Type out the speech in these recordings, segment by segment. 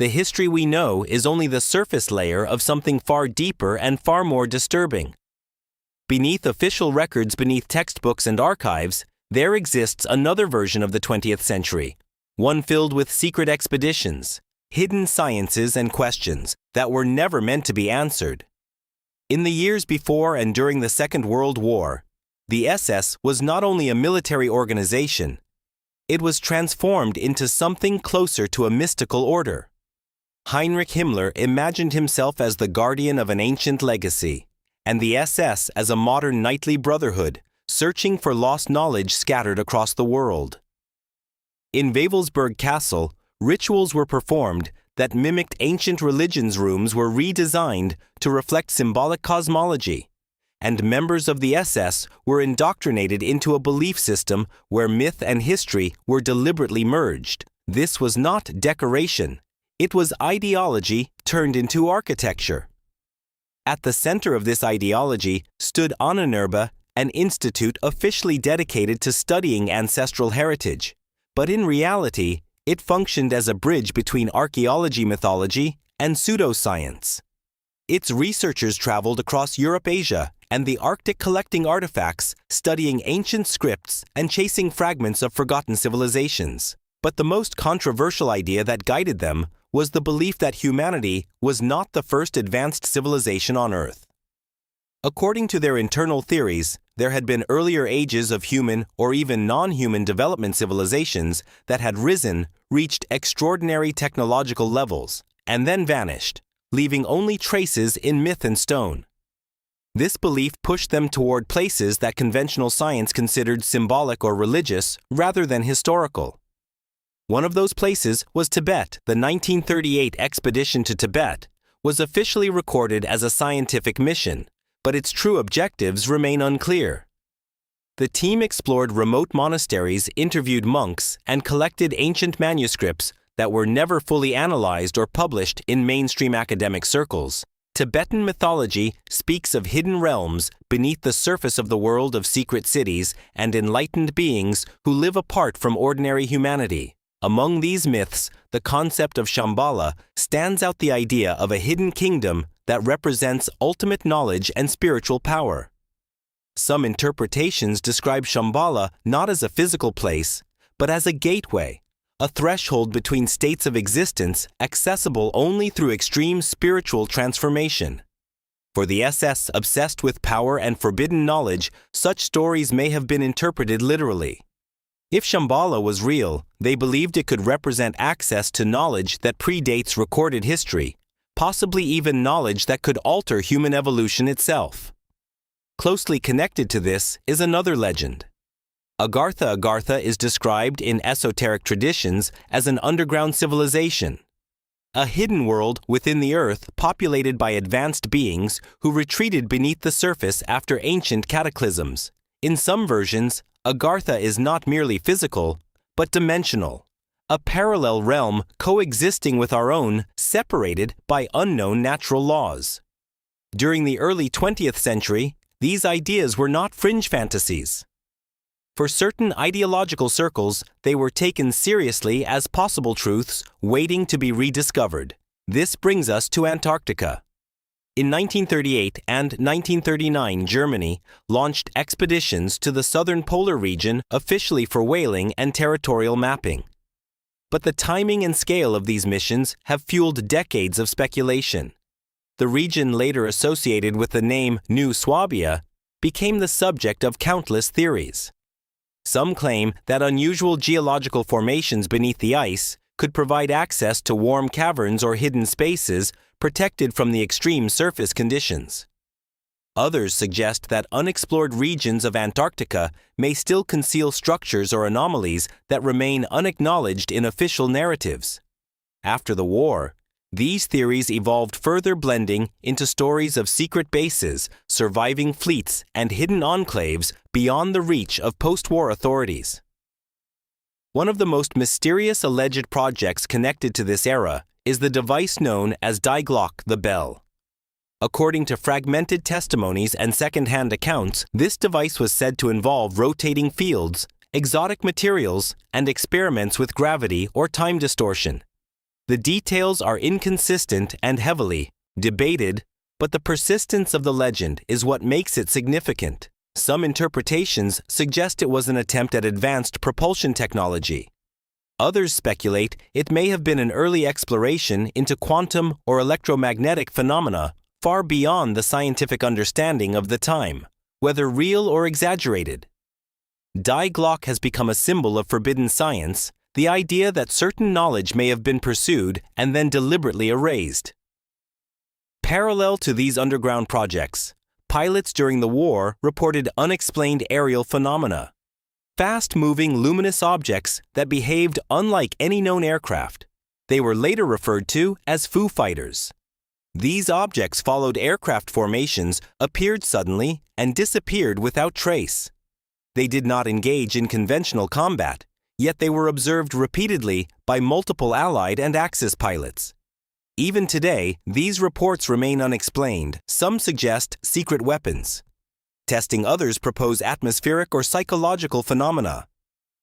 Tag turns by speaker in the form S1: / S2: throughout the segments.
S1: the history we know is only the surface layer of something far deeper and far more disturbing. Beneath official records, beneath textbooks and archives, there exists another version of the 20th century, one filled with secret expeditions, hidden sciences and questions that were never meant to be answered. In the years before and during the Second World War, the SS was not only a military organization, it was transformed into something closer to a mystical order. Heinrich Himmler imagined himself as the guardian of an ancient legacy, and the SS as a modern knightly brotherhood, searching for lost knowledge scattered across the world. In Wewelsburg Castle, rituals were performed that mimicked ancient religions. Rooms were redesigned to reflect symbolic cosmology, and members of the SS were indoctrinated into a belief system where myth and history were deliberately merged. This was not decoration, it was ideology turned into architecture. At the center of this ideology stood Ahnenerbe, an institute officially dedicated to studying ancestral heritage, but in reality, it functioned as a bridge between archaeology, mythology, and pseudoscience. Its researchers traveled across Europe, Asia, and the Arctic collecting artifacts, studying ancient scripts and chasing fragments of forgotten civilizations. But the most controversial idea that guided them was the belief that humanity was not the first advanced civilization on Earth. According to their internal theories, there had been earlier ages of human or even non-human development civilizations that had risen, reached extraordinary technological levels, and then vanished, leaving only traces in myth and stone. This belief pushed them toward places that conventional science considered symbolic or religious rather than historical. One of those places was Tibet. The 1938 expedition to Tibet was officially recorded as a scientific mission, but its true objectives remain unclear. The team explored remote monasteries, interviewed monks, and collected ancient manuscripts that were never fully analyzed or published in mainstream academic circles. Tibetan mythology speaks of hidden realms beneath the surface of the world, of secret cities and enlightened beings who live apart from ordinary humanity. Among these myths, the concept of Shambhala stands out, the idea of a hidden kingdom that represents ultimate knowledge and spiritual power. Some interpretations describe Shambhala not as a physical place, but as a gateway, a threshold between states of existence accessible only through extreme spiritual transformation. For the SS obsessed with power and forbidden knowledge, such stories may have been interpreted literally. If Shambhala was real, they believed it could represent access to knowledge that predates recorded history, possibly even knowledge that could alter human evolution itself. Closely connected to this is another legend. Agartha is described in esoteric traditions as an underground civilization, a hidden world within the earth populated by advanced beings who retreated beneath the surface after ancient cataclysms. In some versions, Agartha is not merely physical, but dimensional, a parallel realm coexisting with our own, separated by unknown natural laws. During the early 20th century, these ideas were not fringe fantasies. For certain ideological circles, they were taken seriously as possible truths waiting to be rediscovered. This brings us to Antarctica. In 1938 and 1939, Germany launched expeditions to the southern polar region officially for whaling and territorial mapping. But the timing and scale of these missions have fueled decades of speculation. The region, later associated with the name New Swabia, became the subject of countless theories. Some claim that unusual geological formations beneath the ice could provide access to warm caverns or hidden spaces protected from the extreme surface conditions. Others suggest that unexplored regions of Antarctica may still conceal structures or anomalies that remain unacknowledged in official narratives. After the war, these theories evolved, further blending into stories of secret bases, surviving fleets, and hidden enclaves beyond the reach of post-war authorities. One of the most mysterious alleged projects connected to this era is the device known as Die Glocke, the bell. According to fragmented testimonies and second-hand accounts, this device was said to involve rotating fields, exotic materials, and experiments with gravity or time distortion. The details are inconsistent and heavily debated, but the persistence of the legend is what makes it significant. Some interpretations suggest it was an attempt at advanced propulsion technology. Others speculate it may have been an early exploration into quantum or electromagnetic phenomena far beyond the scientific understanding of the time, whether real or exaggerated. Die Glocke has become a symbol of forbidden science, the idea that certain knowledge may have been pursued and then deliberately erased. Parallel to these underground projects, pilots during the war reported unexplained aerial phenomena, fast-moving luminous objects that behaved unlike any known aircraft. They were later referred to as Foo Fighters. These objects followed aircraft formations, appeared suddenly, and disappeared without trace. They did not engage in conventional combat, yet they were observed repeatedly by multiple Allied and Axis pilots. Even today, these reports remain unexplained. Some suggest secret weapons. Testing others propose atmospheric or psychological phenomena.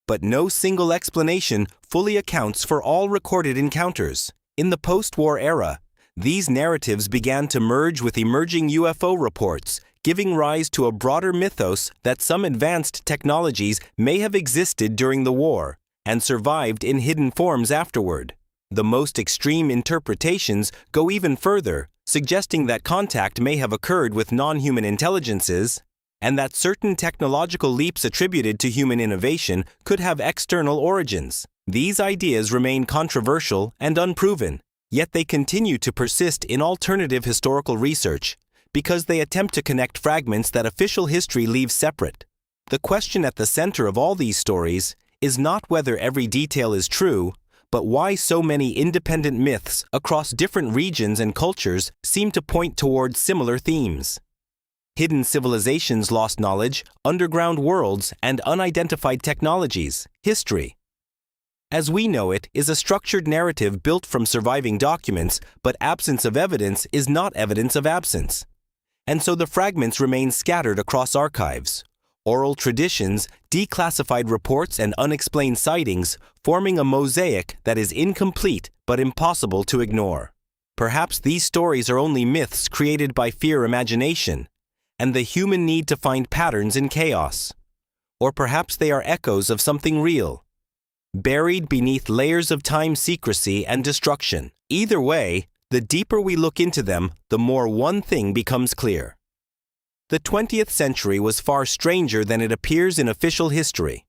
S1: But no single explanation fully accounts for all recorded encounters. In the post-war era, these narratives began to merge with emerging UFO reports, giving rise to a broader mythos that some advanced technologies may have existed during the war and survived in hidden forms afterward. The most extreme interpretations go even further, suggesting that contact may have occurred with non-human intelligences and that certain technological leaps attributed to human innovation could have external origins. These ideas remain controversial and unproven, yet they continue to persist in alternative historical research because they attempt to connect fragments that official history leaves separate. The question at the center of all these stories is not whether every detail is true, but why so many independent myths across different regions and cultures seem to point towards similar themes. Hidden civilizations, lost knowledge, underground worlds, and unidentified technologies. History, as we know it, is a structured narrative built from surviving documents, but absence of evidence is not evidence of absence. And so the fragments remain scattered across archives. Oral traditions, declassified reports, and unexplained sightings, forming a mosaic that is incomplete but impossible to ignore. Perhaps these stories are only myths created by fear imagination, and the human need to find patterns in chaos. Or perhaps they are echoes of something real, buried beneath layers of time secrecy and destruction. Either way, the deeper we look into them, the more one thing becomes clear. The 20th century was far stranger than it appears in official history.